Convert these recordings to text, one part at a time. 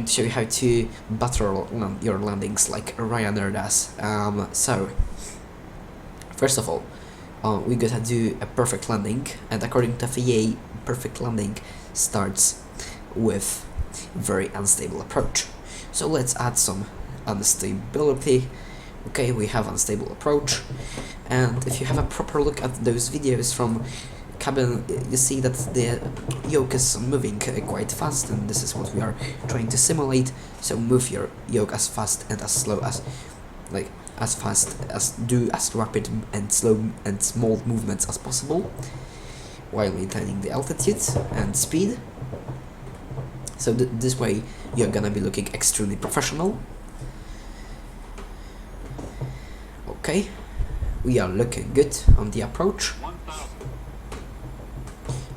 to show you how to butter your landings like Ryanair does. So, first of all, we gotta do a perfect landing, and according to FAA, perfect landing starts with very unstable approach. So let's add some unstability. Okay, we have unstable approach, and if you have a proper look at those videos from cabin, you see that the yoke is moving quite fast, and this is what we are trying to simulate. So move your yoke as fast and as slow as, like, as fast as, do as rapid and slow and small movements as possible, while maintaining the altitude and speed. So this way you're gonna be looking extremely professional. Okay, we are looking good on the approach.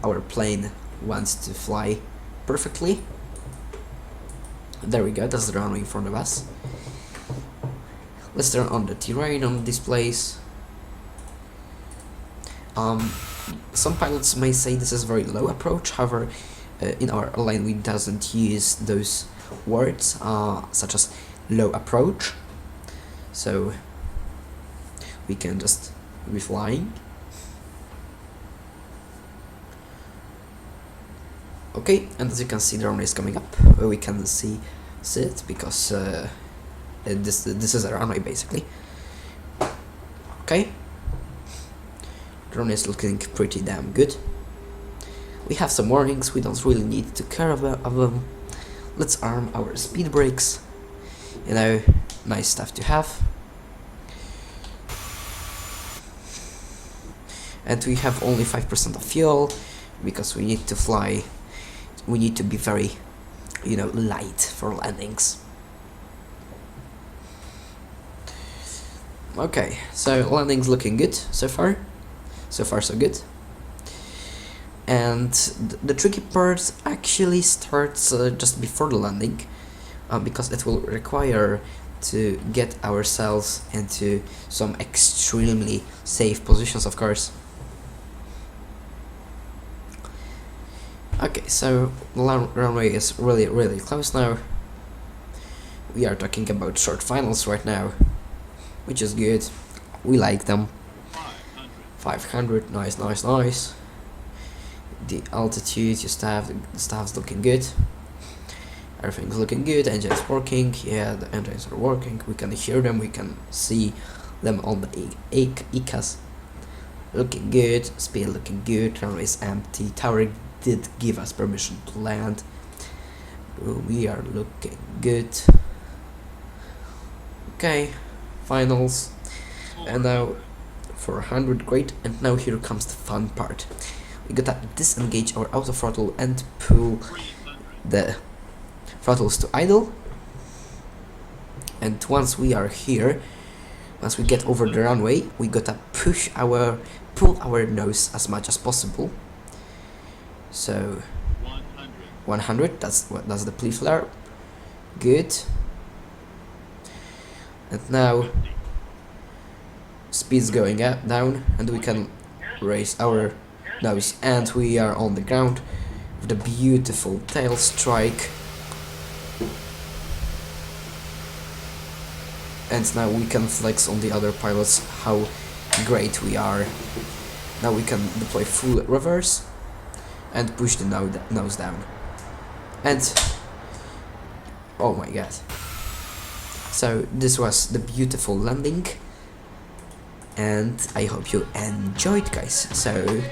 Our plane wants to fly perfectly. There we go, that's the runway in front of us. Let's turn on the terrain on this place. Some pilots may say this is very low approach, however, in our airline we doesn't use those words such as low approach, so we can just be flying. Okay, and as you can see, the runway is coming up. We can see it because this is a runway basically. Okay, the runway is looking pretty damn good. We have some warnings, we don't really need to care about them. Let's arm our speed brakes. You know, nice stuff to have. And we have only 5% of fuel because we need to fly. We need to be very, you know, light for landings. Okay, so landing's looking good so far. So far so good. And the tricky part actually starts just before the landing, because it will require to get ourselves into some extremely safe positions, of course. Okay, so the runway is really close now. We are talking about short finals right now, which is good. We like them. 500, nice. The altitude, the staff's looking good. Everything's looking good. Engines working. Yeah, the engines are working. We can hear them. We can see them on the ECAS. Looking good. Speed looking good. Runway is empty. Tower did give us permission to land. We are looking good. Okay, finals. And now 400, great. And now here comes the fun part. We gotta disengage our auto throttle and pull the throttles to idle. And once we are here, once we get over the runway, we gotta pull our nose as much as possible. So 100, that's the pre-flare. Good. And now speed's going up, down, and we can raise our nose, and we are on the ground with a beautiful tail strike. And now we can flex on the other pilots how great we are. Now we can deploy full reverse and push the nose down. And oh my god. So this was the beautiful landing, and I hope you enjoyed, guys. So